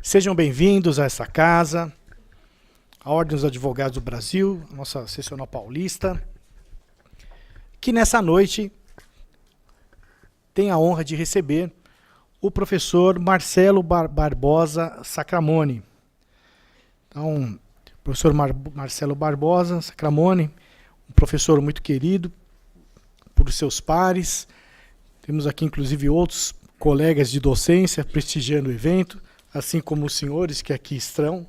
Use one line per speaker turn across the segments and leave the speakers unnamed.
Sejam bem-vindos a essa casa, a Ordem dos Advogados do Brasil, a nossa seccional paulista, que nessa noite tem a honra de receber o professor Marcelo Barbosa Sacramone. Então, professor Marcelo Barbosa Sacramone, um professor muito querido por seus pares. Temos aqui, inclusive, outros colegas de docência prestigiando o evento, assim como os senhores que aqui estão,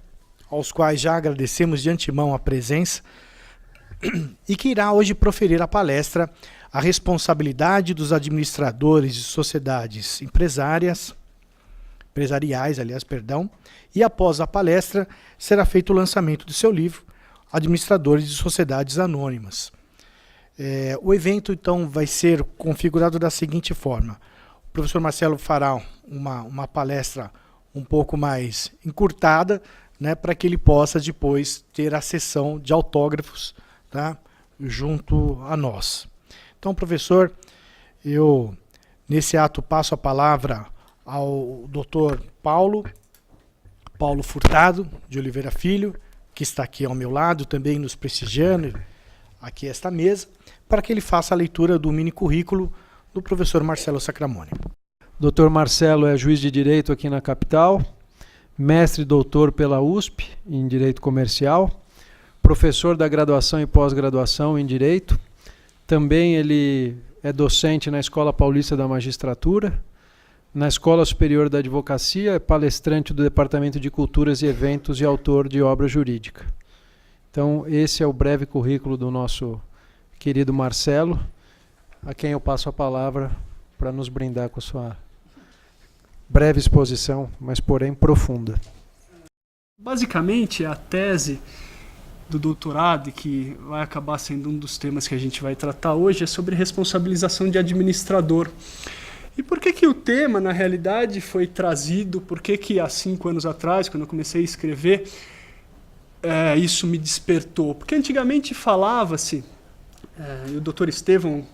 aos quais já agradecemos de antemão a presença, e que irá hoje proferir a palestra A Responsabilidade dos Administradores de Sociedades Empresariais, e após a palestra será feito o lançamento do seu livro, Administradores de Sociedades Anônimas. O evento, então, vai ser configurado da seguinte forma. O professor Marcelo fará uma palestra um pouco mais encurtada, né, para que ele possa depois ter a sessão de autógrafos, tá, junto a nós. Então, professor, eu, nesse ato, passo a palavra ao doutor Paulo Furtado de Oliveira Filho, que está aqui ao meu lado, também nos prestigiando aqui esta mesa, para que ele faça a leitura do mini currículo do professor Marcelo Sacramone.
Dr. Marcelo é juiz de direito aqui na capital, mestre e doutor pela USP em direito comercial, professor da graduação e pós-graduação em direito. Também ele é docente na Escola Paulista da Magistratura, na Escola Superior da Advocacia, é palestrante do Departamento de Culturas e Eventos e autor de obra jurídica. Então, esse é o breve currículo do nosso querido Marcelo, a quem eu passo a palavra para nos brindar com sua breve exposição, mas porém profunda.
Basicamente, a tese do doutorado, que vai acabar sendo um dos temas que a gente vai tratar hoje, é sobre responsabilização de administrador. E por que o tema, na realidade, foi trazido? Por que há 5 anos atrás, quando eu comecei a escrever, isso me despertou? Porque antigamente falava-se, e o doutor Estevão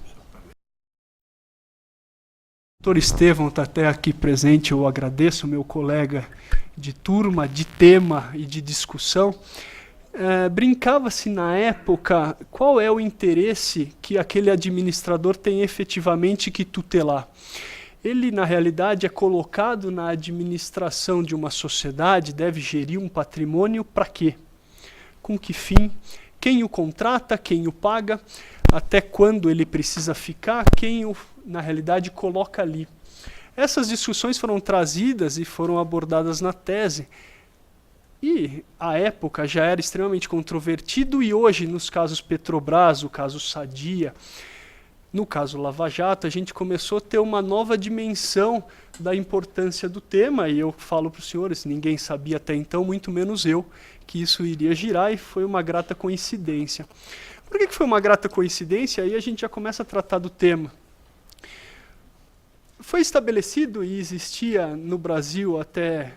está até aqui presente, eu agradeço, meu colega de turma, de tema e de discussão. Brincava-se na época qual é o interesse que aquele administrador tem efetivamente que tutelar. Ele, na realidade, é colocado na administração de uma sociedade, deve gerir um patrimônio para quê? Com que fim? Quem o contrata? Quem o paga? Até quando ele precisa ficar? Quem o, na realidade, coloca ali? Essas discussões foram trazidas e foram abordadas na tese. E, à época, já era extremamente controvertido e hoje, nos casos Petrobras, o caso Sadia, no caso Lava Jato, a gente começou a ter uma nova dimensão da importância do tema, e eu falo para os senhores, ninguém sabia até então, muito menos eu, que isso iria girar, e foi uma grata coincidência. Por que foi uma grata coincidência? Aí a gente já começa a tratar do tema. Foi estabelecido e existia no Brasil até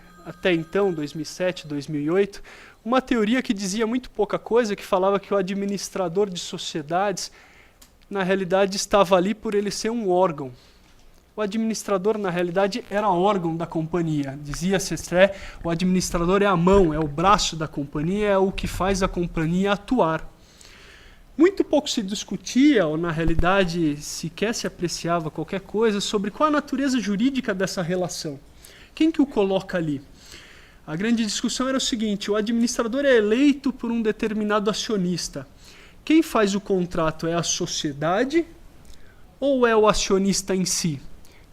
então, 2007, 2008, uma teoria que dizia muito pouca coisa, que falava que o administrador de sociedades, na realidade, estava ali por ele ser um órgão. O administrador, na realidade, era órgão da companhia. Dizia-se até, o administrador é a mão, é o braço da companhia, é o que faz a companhia atuar. Muito pouco se discutia, ou na realidade sequer se apreciava qualquer coisa, sobre qual a natureza jurídica dessa relação. Quem que o coloca ali? A grande discussão era o seguinte, o administrador é eleito por um determinado acionista. Quem faz o contrato é a sociedade ou é o acionista em si?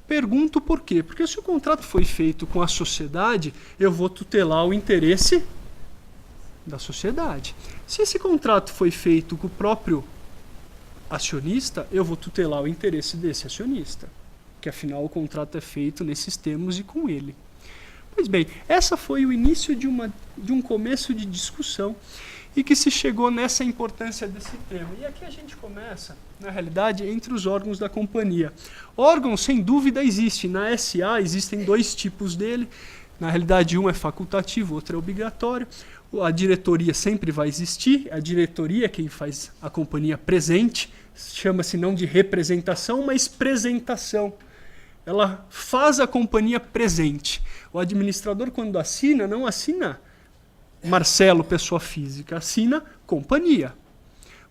Pergunto por quê. Porque se o contrato foi feito com a sociedade, eu vou tutelar o interesse da sociedade. Se esse contrato foi feito com o próprio acionista, eu vou tutelar o interesse desse acionista. Que afinal o contrato é feito nesses termos e com ele. Pois bem, essa foi o início de um começo de discussão e que se chegou nessa importância desse tema. E aqui a gente começa, na realidade, entre os órgãos da companhia. Órgão, sem dúvida, existe. Na SA existem 2 tipos dele. Na realidade, um é facultativo, outro é obrigatório. A diretoria sempre vai existir. A diretoria é quem faz a companhia presente. Chama-se não de representação, mas presentação. ela faz a companhia presente. O administrador, quando assina, não assina Marcelo, pessoa física, assina companhia.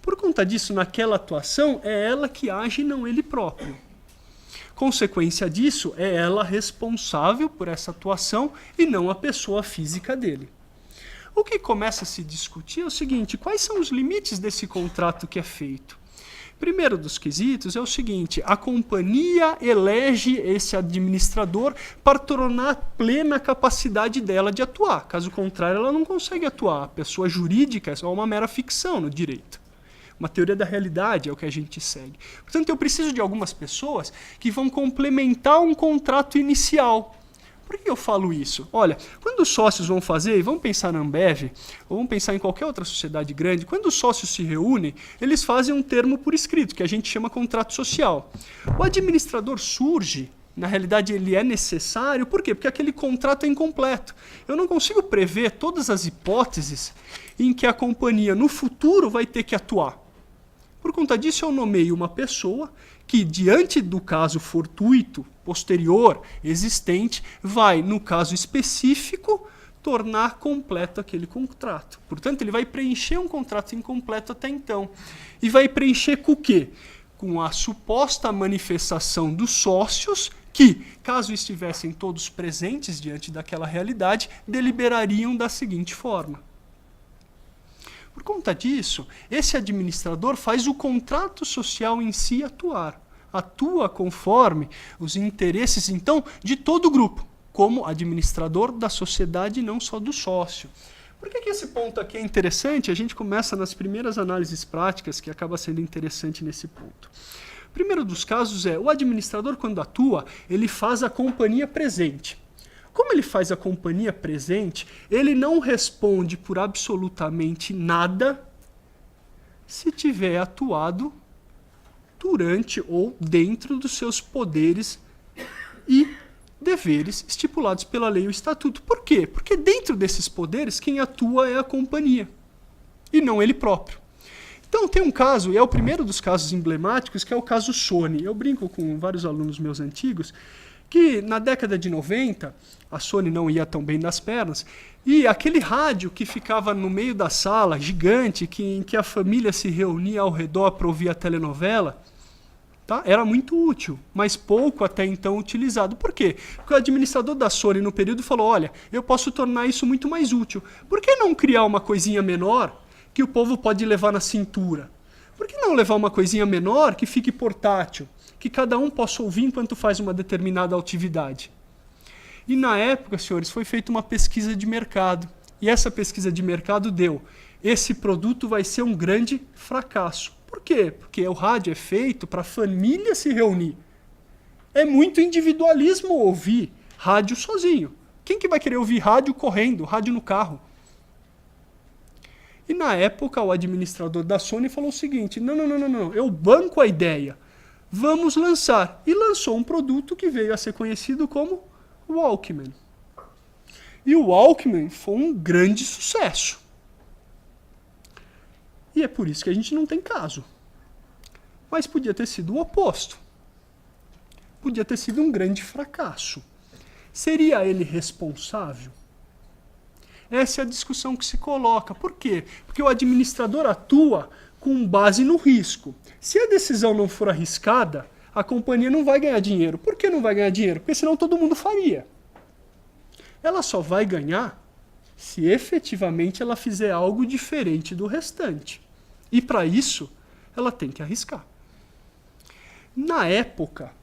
Por conta disso, naquela atuação, é ela que age, não ele próprio. Consequência disso, é ela responsável por essa atuação e não a pessoa física dele. O que começa a se discutir é o seguinte: quais são os limites desse contrato que é feito? Primeiro dos quesitos é o seguinte: a companhia elege esse administrador para tornar plena a capacidade dela de atuar. Caso contrário, ela não consegue atuar. A pessoa jurídica é só uma mera ficção no direito. Uma teoria da realidade é o que a gente segue. Portanto, eu preciso de algumas pessoas que vão complementar um contrato inicial. Por que eu falo isso? Olha, quando os sócios vão fazer, e vamos pensar na Ambev, ou vamos pensar em qualquer outra sociedade grande, quando os sócios se reúnem, eles fazem um termo por escrito, que a gente chama contrato social. O administrador surge, na realidade ele é necessário, por quê? Porque aquele contrato é incompleto. Eu não consigo prever todas as hipóteses em que a companhia no futuro vai ter que atuar. Por conta disso, eu nomeio uma pessoa que, diante do caso fortuito, posterior, existente, vai, no caso específico, tornar completo aquele contrato. Portanto, ele vai preencher um contrato incompleto até então. E vai preencher com o quê? Com a suposta manifestação dos sócios que, caso estivessem todos presentes diante daquela realidade, deliberariam da seguinte forma. Por conta disso, esse administrador faz o contrato social em si atuar. Atua conforme os interesses, então, de todo o grupo, como administrador da sociedade e não só do sócio. Por que esse ponto aqui é interessante? A gente começa nas primeiras análises práticas, que acaba sendo interessante nesse ponto. O primeiro dos casos é, o administrador, quando atua, ele faz a companhia presente. Como ele faz a companhia presente, ele não responde por absolutamente nada se tiver atuado durante ou dentro dos seus poderes e deveres estipulados pela lei e o estatuto. Por quê? Porque dentro desses poderes, quem atua é a companhia e não ele próprio. Então tem um caso, e é o primeiro dos casos emblemáticos, que é o caso Sony. Eu brinco com vários alunos meus antigos, que na década de 90, a Sony não ia tão bem nas pernas, e aquele rádio que ficava no meio da sala, gigante, em que a família se reunia ao redor para ouvir a telenovela, tá? Era muito útil, mas pouco até então utilizado. Por quê? Porque o administrador da Sony no período falou, olha, eu posso tornar isso muito mais útil. Por que não criar uma coisinha menor que o povo pode levar na cintura? Por que não levar uma coisinha menor que fique portátil? Que cada um possa ouvir enquanto faz uma determinada atividade. E na época, senhores, foi feita uma pesquisa de mercado. E essa pesquisa de mercado deu: esse produto vai ser um grande fracasso. Por quê? Porque o rádio é feito para a família se reunir. É muito individualismo ouvir rádio sozinho. Quem que vai querer ouvir rádio correndo, rádio no carro? E na época, o administrador da Sony falou o seguinte, não, eu banco a ideia. Vamos lançar. E lançou um produto que veio a ser conhecido como Walkman. E o Walkman foi um grande sucesso. E é por isso que a gente não tem caso. Mas podia ter sido o oposto. Podia ter sido um grande fracasso. Seria ele responsável? Essa é a discussão que se coloca. Por quê? Porque o administrador atua com base no risco. Se a decisão não for arriscada, a companhia não vai ganhar dinheiro. Por que não vai ganhar dinheiro? Porque senão todo mundo faria. Ela só vai ganhar se efetivamente ela fizer algo diferente do restante. E para isso, ela tem que arriscar. Na época,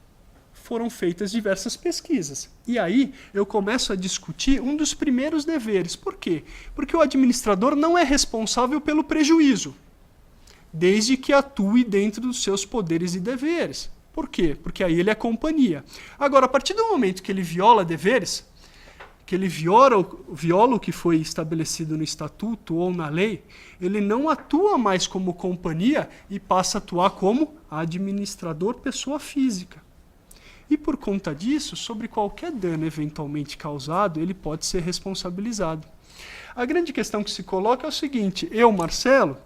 foram feitas diversas pesquisas. E aí eu começo a discutir um dos primeiros deveres. Por quê? Porque o administrador não é responsável pelo prejuízo, desde que atue dentro dos seus poderes e deveres. Por quê? Porque aí ele é companhia. Agora, a partir do momento que ele viola deveres, que ele viola o que foi estabelecido no estatuto ou na lei, ele não atua mais como companhia e passa a atuar como administrador pessoa física. E por conta disso, sobre qualquer dano eventualmente causado, ele pode ser responsabilizado. A grande questão que se coloca é o seguinte, eu, Marcelo,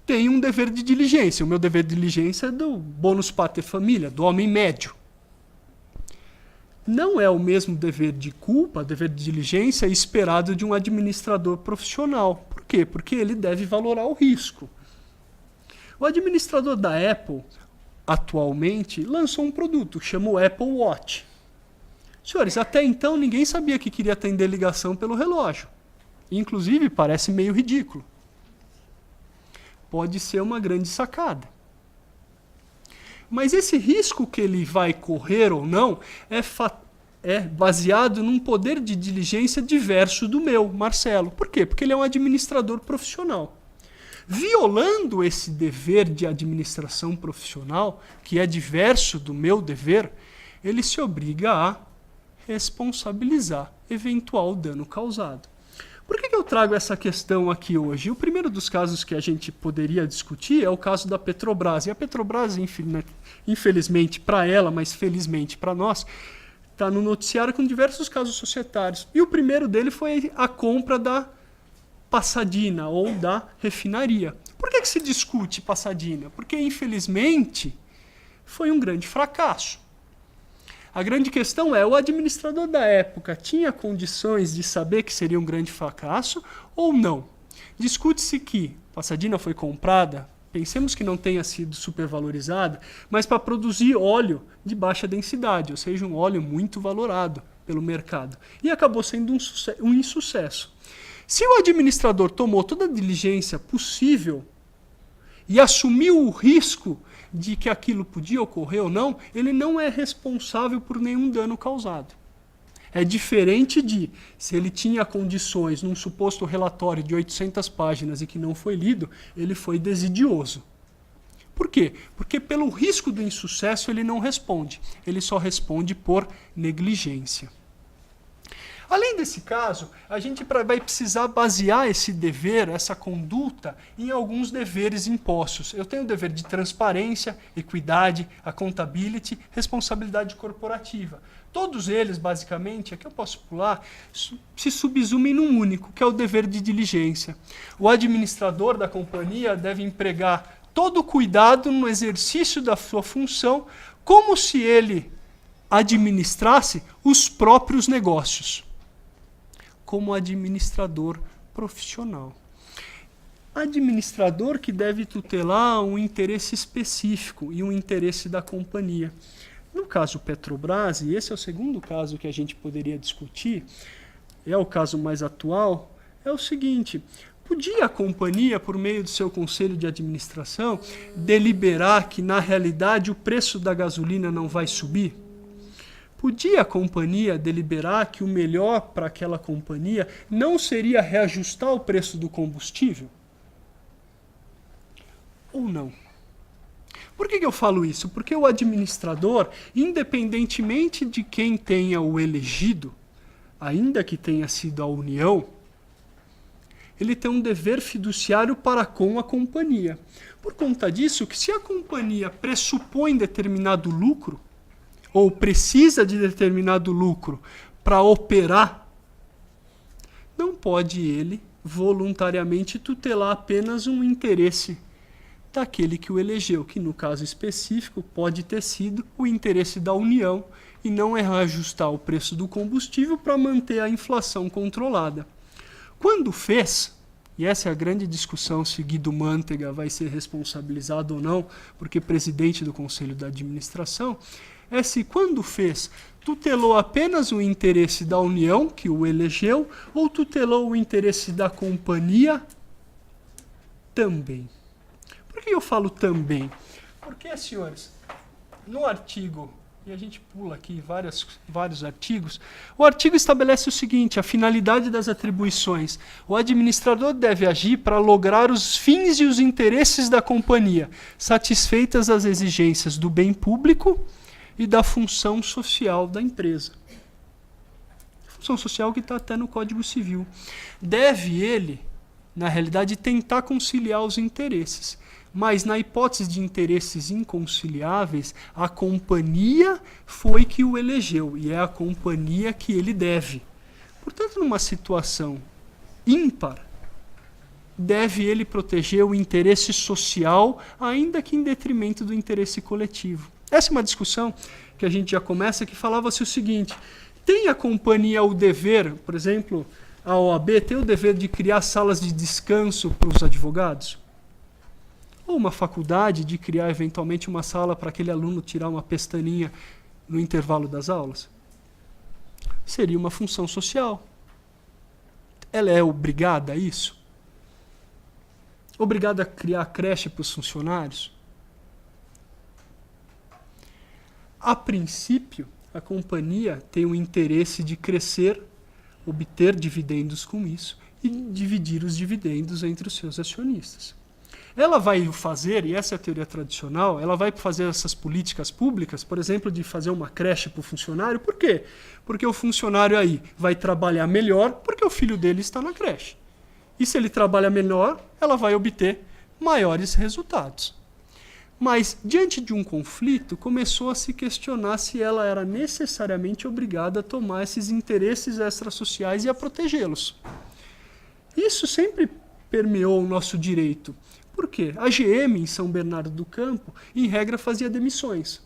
tenho um dever de diligência. O meu dever de diligência é do bonus pater família, do homem médio. não é o mesmo dever de culpa, dever de diligência esperado de um administrador profissional. Por quê? Porque ele deve valorar o risco. O administrador da Apple, atualmente, lançou um produto que chama o Apple Watch. Senhores, até então ninguém sabia que queria atender ligação pelo relógio. Inclusive, parece meio ridículo. Pode ser uma grande sacada. Mas esse risco que ele vai correr ou não é baseado num poder de diligência diverso do meu, Marcelo. Por quê? Porque ele é um administrador profissional. Violando esse dever de administração profissional, que é diverso do meu dever, ele se obriga a responsabilizar eventual dano causado. Por que eu trago essa questão aqui hoje? O primeiro dos casos que a gente poderia discutir é o caso da Petrobras. E a Petrobras, infelizmente para ela, mas felizmente para nós, está no noticiário com diversos casos societários. E o primeiro dele foi a compra da Pasadena, ou da refinaria. Por que se discute Pasadena? Porque, infelizmente, foi um grande fracasso. A grande questão é, o administrador da época tinha condições de saber que seria um grande fracasso ou não? Discute-se que Pasadena foi comprada, pensemos que não tenha sido supervalorizada, mas para produzir óleo de baixa densidade, ou seja, um óleo muito valorado pelo mercado. E acabou sendo um insucesso. Se o administrador tomou toda a diligência possível e assumiu o risco de que aquilo podia ocorrer ou não, ele não é responsável por nenhum dano causado. É diferente de, se ele tinha condições num suposto relatório de 800 páginas e que não foi lido, ele foi desidioso. Por quê? Porque pelo risco do insucesso ele não responde, ele só responde por negligência. Além desse caso, a gente vai precisar basear esse dever, essa conduta, em alguns deveres impostos. Eu tenho o dever de transparência, equidade, accountability, responsabilidade corporativa. Todos eles, basicamente, aqui eu posso pular, se subsumem num único, que é o dever de diligência. O administrador da companhia deve empregar todo o cuidado no exercício da sua função, como se ele administrasse os próprios negócios, como administrador profissional. Administrador que deve tutelar um interesse específico e um interesse da companhia. No caso Petrobras, e esse é o segundo caso que a gente poderia discutir, é o caso mais atual, é o seguinte: podia a companhia, por meio do seu conselho de administração, deliberar que, na realidade, o preço da gasolina não vai subir? Podia a companhia deliberar que o melhor para aquela companhia não seria reajustar o preço do combustível? Ou não? Por que eu falo isso? Porque o administrador, independentemente de quem tenha o elegido, ainda que tenha sido a União, ele tem um dever fiduciário para com a companhia. Por conta disso, que se a companhia pressupõe determinado lucro, ou precisa de determinado lucro para operar, não pode ele voluntariamente tutelar apenas um interesse daquele que o elegeu, que no caso específico pode ter sido o interesse da União, e não é reajustar o preço do combustível para manter a inflação controlada. Quando fez, e essa é a grande discussão se Guido Mantega vai ser responsabilizado ou não, porque presidente do Conselho da Administração, é se quando fez, tutelou apenas o interesse da União, que o elegeu, ou tutelou o interesse da companhia também. Por que eu falo também? Porque, senhores, no artigo, e a gente pula aqui vários artigos, o artigo estabelece o seguinte: a finalidade das atribuições. O administrador deve agir para lograr os fins e os interesses da companhia, satisfeitas as exigências do bem público e da função social da empresa. Função social que está até no Código Civil. Deve ele, na realidade, tentar conciliar os interesses. Mas, na hipótese de interesses inconciliáveis, a companhia foi que o elegeu, e é a companhia que ele deve. Portanto, numa situação ímpar, deve ele proteger o interesse social, ainda que em detrimento do interesse coletivo. Essa é uma discussão que a gente já começa, que falava-se o seguinte: tem a companhia o dever, por exemplo, a OAB tem o dever de criar salas de descanso para os advogados? Ou uma faculdade de criar eventualmente uma sala para aquele aluno tirar uma pestaninha no intervalo das aulas? Seria uma função social. Ela é obrigada a isso? Obrigada a criar creche para os funcionários? A princípio, a companhia tem o interesse de crescer, obter dividendos com isso e dividir os dividendos entre os seus acionistas. Ela vai fazer, e essa é a teoria tradicional, ela vai fazer essas políticas públicas, por exemplo, de fazer uma creche para o funcionário. Por quê? Porque o funcionário aí vai trabalhar melhor porque o filho dele está na creche. E se ele trabalha melhor, ela vai obter maiores resultados. Mas, diante de um conflito, começou a se questionar se ela era necessariamente obrigada a tomar esses interesses extrasociais e a protegê-los. Isso sempre permeou o nosso direito. Por quê? A GM, em São Bernardo do Campo, em regra fazia demissões.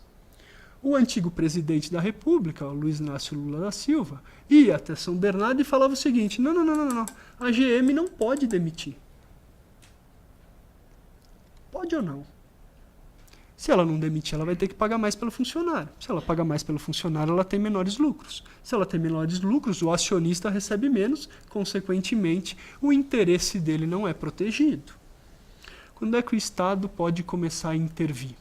O antigo presidente da República, o Luiz Inácio Lula da Silva, ia até São Bernardo e falava o seguinte: não, a GM não pode demitir. Pode ou não? Se ela não demitir, ela vai ter que pagar mais pelo funcionário. Se ela pagar mais pelo funcionário, ela tem menores lucros. Se ela tem menores lucros, o acionista recebe menos, consequentemente, o interesse dele não é protegido. Quando é que o Estado pode começar a intervir?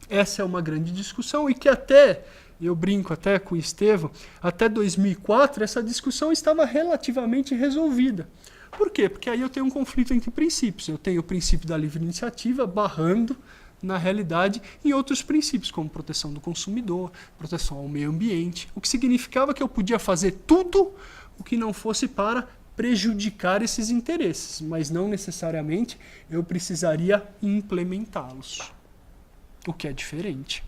Essa é uma grande discussão e que até, eu brinco até com o Estevão, até 2004 essa discussão estava relativamente resolvida. Por quê? Porque aí eu tenho um conflito entre princípios. Eu tenho o princípio da livre iniciativa barrando, na realidade, em outros princípios, como proteção do consumidor, proteção ao meio ambiente, o que significava que eu podia fazer tudo o que não fosse para prejudicar esses interesses, mas não necessariamente eu precisaria implementá-los, o que é diferente.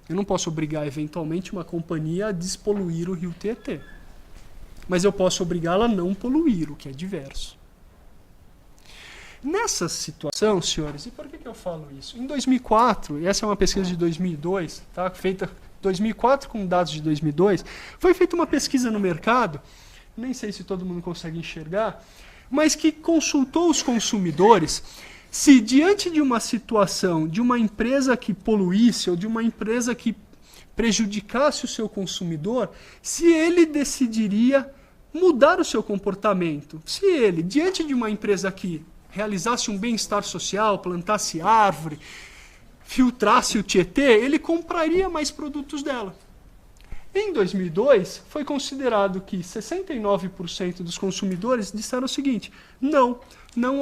Eu não posso obrigar, eventualmente, uma companhia a despoluir o rio Tietê, mas eu posso obrigá-la a não poluir, o que é diverso. Nessa situação, senhores, e por que eu falo isso? Em 2004, e essa é uma pesquisa de 2002, tá? Feita em 2004 com dados de 2002, foi feita uma pesquisa no mercado, nem sei se todo mundo consegue enxergar, mas que consultou os consumidores se diante de uma situação de uma empresa que poluísse ou de uma empresa que prejudicasse o seu consumidor, se ele decidiria mudar o seu comportamento. Se ele, diante de uma empresa que realizasse um bem-estar social, plantasse árvore, filtrasse o Tietê, ele compraria mais produtos dela. Em 2002, foi considerado que 69% dos consumidores disseram o seguinte: não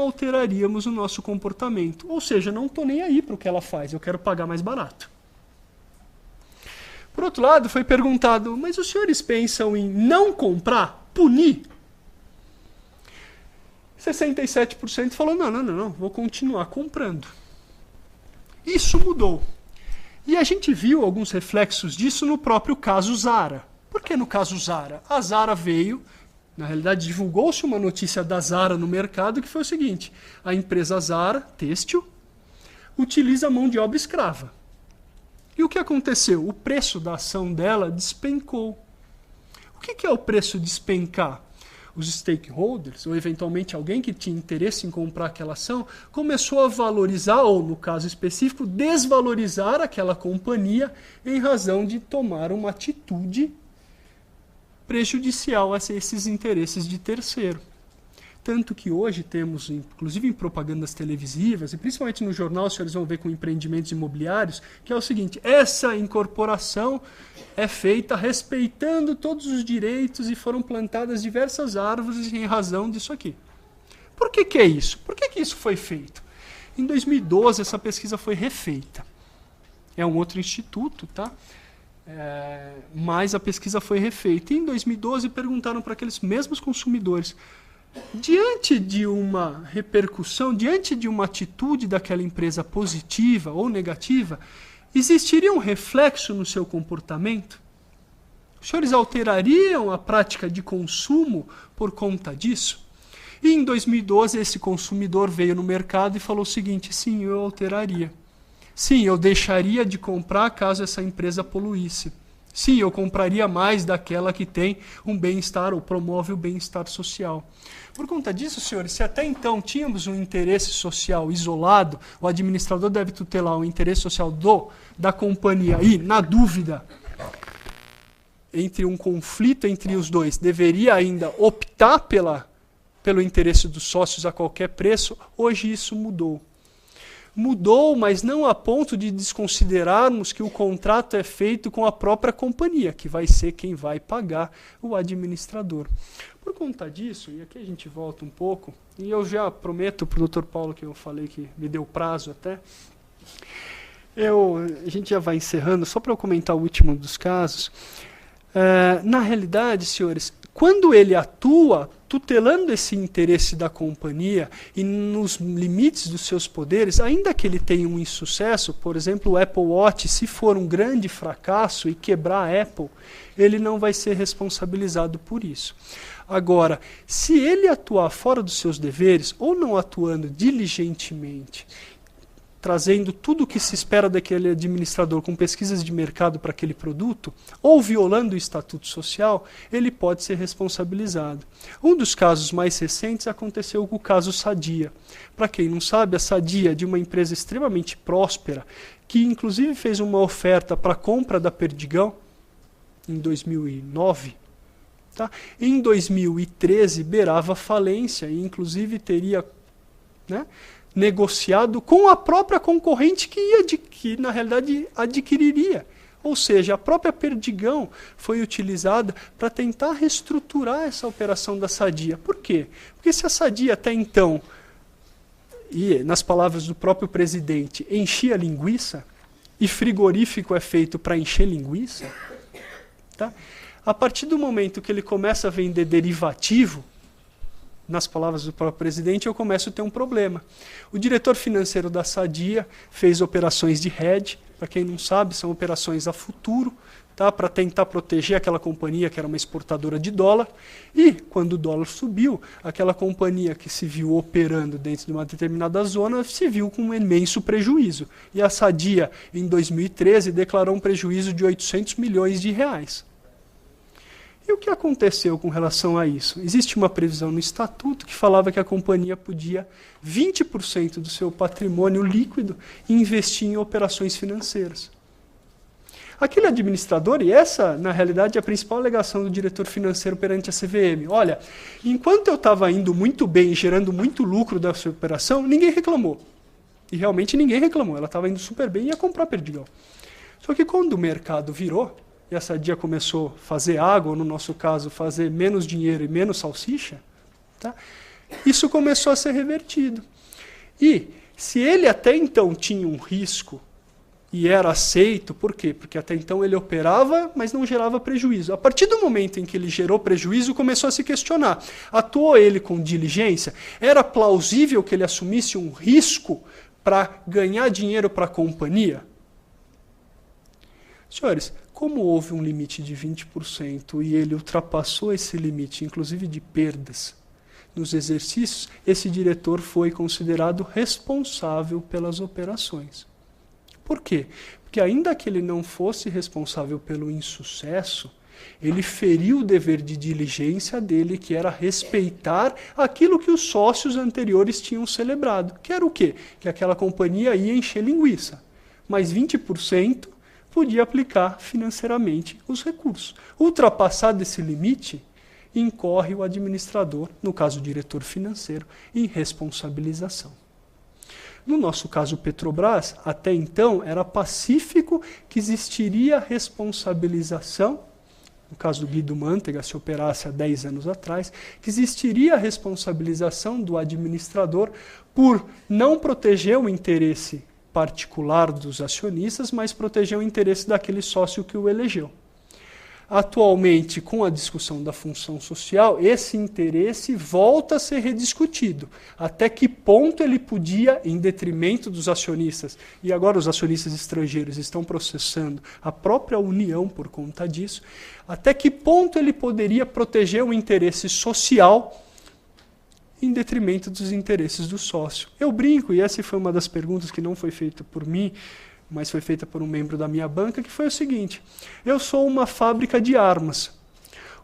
alteraríamos o nosso comportamento. Ou seja, não estou nem aí para o que ela faz, eu quero pagar mais barato. Por outro lado, foi perguntado: mas os senhores pensam em não comprar, punir? 67% falou: não, vou continuar comprando. Isso mudou. E a gente viu alguns reflexos disso no próprio caso Zara. Por que no caso Zara? A Zara veio, na realidade divulgou-se uma notícia da Zara no mercado que foi o seguinte: a empresa Zara, têxtil, utiliza mão de obra escrava. E o que aconteceu? O preço da ação dela despencou. O que é o preço despencar? Os stakeholders, ou eventualmente alguém que tinha interesse em comprar aquela ação, começou a valorizar, ou no caso específico, desvalorizar aquela companhia em razão de tomar uma atitude prejudicial a esses interesses de terceiro. Tanto que hoje temos, inclusive em propagandas televisivas, e principalmente no jornal, os senhores vão ver com empreendimentos imobiliários, que é o seguinte: essa incorporação é feita respeitando todos os direitos e foram plantadas diversas árvores em razão disso aqui. Por que é isso? Por que isso foi feito? Em 2012, essa pesquisa foi refeita. É um outro instituto, tá? Mas a pesquisa foi refeita. E em 2012, perguntaram para aqueles mesmos consumidores: diante de uma repercussão, diante de uma atitude daquela empresa positiva ou negativa, existiria um reflexo no seu comportamento? Os senhores alterariam a prática de consumo por conta disso? E em 2012 esse consumidor veio no mercado e falou o seguinte: sim, eu alteraria. Sim, eu deixaria de comprar caso essa empresa poluísse. Sim, eu compraria mais daquela que tem um bem-estar ou promove o bem-estar social. Por conta disso, senhores, se até então tínhamos um interesse social isolado, o administrador deve tutelar o interesse social da companhia e, na dúvida, entre um conflito entre os dois, deveria ainda optar pelo interesse dos sócios a qualquer preço. Hoje isso mudou. Mudou, mas não a ponto de desconsiderarmos que o contrato é feito com a própria companhia, que vai ser quem vai pagar o administrador. Por conta disso, e aqui a gente volta um pouco, e eu já prometo para o Dr. Paulo que eu falei que me deu prazo até, a gente já vai encerrando, só para eu comentar o último dos casos. Na realidade, senhores, quando ele atua tutelando esse interesse da companhia e nos limites dos seus poderes, ainda que ele tenha um insucesso, por exemplo, o Apple Watch, se for um grande fracasso e quebrar a Apple, ele não vai ser responsabilizado por isso. Agora, se ele atuar fora dos seus deveres, ou não atuando diligentemente, trazendo tudo o que se espera daquele administrador com pesquisas de mercado para aquele produto, ou violando o estatuto social, ele pode ser responsabilizado. Um dos casos mais recentes aconteceu com o caso Sadia. Para quem não sabe, a Sadia, de uma empresa extremamente próspera, que inclusive fez uma oferta para a compra da Perdigão em 2009, tá? Em 2013 beirava falência e inclusive teria, né, negociado com a própria concorrente que na realidade adquiriria. Ou seja, a própria Perdigão foi utilizada para tentar reestruturar essa operação da Sadia. Por quê? Porque se a Sadia até então, e nas palavras do próprio presidente, enchia linguiça, e frigorífico é feito para encher linguiça, tá? A partir do momento que ele começa a vender derivativo, nas palavras do próprio presidente, eu começo a ter um problema. O diretor financeiro da Sadia fez operações de hedge, para quem não sabe, são operações a futuro, tá? Para tentar proteger aquela companhia que era uma exportadora de dólar. E, quando o dólar subiu, aquela companhia que se viu operando dentro de uma determinada zona se viu com um imenso prejuízo. E a Sadia, em 2013, declarou um prejuízo de 800 milhões de reais. E o que aconteceu com relação a isso? Existe uma previsão no estatuto que falava que a companhia podia 20% do seu patrimônio líquido investir em operações financeiras. Aquele administrador, e essa, na realidade, é a principal alegação do diretor financeiro perante a CVM. Olha, enquanto eu estava indo muito bem, gerando muito lucro da sua operação, ninguém reclamou. E realmente ninguém reclamou. Ela estava indo super bem e ia comprar Perdigão. Só que quando o mercado virou, e a Sadia começou a fazer água, ou no nosso caso, fazer menos dinheiro e menos salsicha, tá? Isso começou a ser revertido. E se ele até então tinha um risco e era aceito, por quê? Porque até então ele operava, mas não gerava prejuízo. A partir do momento em que ele gerou prejuízo, começou a se questionar. Atuou ele com diligência? Era plausível que ele assumisse um risco para ganhar dinheiro para a companhia? Senhores, como houve um limite de 20% e ele ultrapassou esse limite, inclusive de perdas, nos exercícios, esse diretor foi considerado responsável pelas operações. Por quê? Porque ainda que ele não fosse responsável pelo insucesso, ele feriu o dever de diligência dele, que era respeitar aquilo que os sócios anteriores tinham celebrado. Que era o quê? Que aquela companhia ia encher linguiça. Mas 20% podia aplicar financeiramente os recursos. Ultrapassado esse limite, incorre o administrador, no caso o diretor financeiro, em responsabilização. No nosso caso Petrobras, até então era pacífico que existiria responsabilização, no caso do Guido Mantega, se operasse há 10 anos atrás, que existiria a responsabilização do administrador por não proteger o interesse particular dos acionistas, mas proteger o interesse daquele sócio que o elegeu. Atualmente, com a discussão da função social, esse interesse volta a ser rediscutido. Até que ponto ele podia, em detrimento dos acionistas, e agora os acionistas estrangeiros estão processando a própria União por conta disso, até que ponto ele poderia proteger o interesse social em detrimento dos interesses do sócio. Eu brinco, e essa foi uma das perguntas que não foi feita por mim, mas foi feita por um membro da minha banca, que foi o seguinte: eu sou uma fábrica de armas.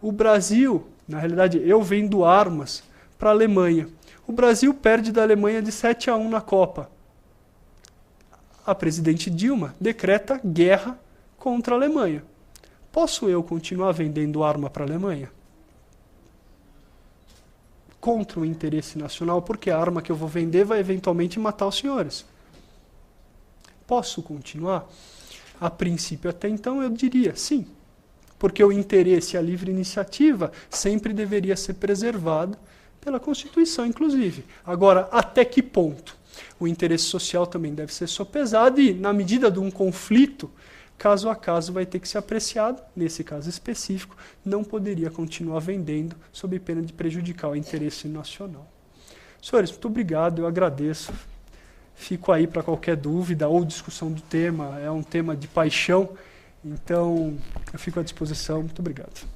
O Brasil, na realidade, eu vendo armas para a Alemanha. O Brasil perde da Alemanha de 7-1 na Copa. A presidente Dilma decreta guerra contra a Alemanha. Posso eu continuar vendendo arma para a Alemanha? Contra o interesse nacional, porque a arma que eu vou vender vai eventualmente matar os senhores. Posso continuar? A princípio, até então, eu diria sim, porque o interesse e a livre iniciativa sempre deveria ser preservado pela Constituição, inclusive. Agora, até que ponto? O interesse social também deve ser sopesado e, na medida de um conflito, caso a caso vai ter que ser apreciado. Nesse caso específico, não poderia continuar vendendo sob pena de prejudicar o interesse nacional. Senhores, muito obrigado, eu agradeço. Fico aí para qualquer dúvida ou discussão do tema, é um tema de paixão, então eu fico à disposição. Muito obrigado.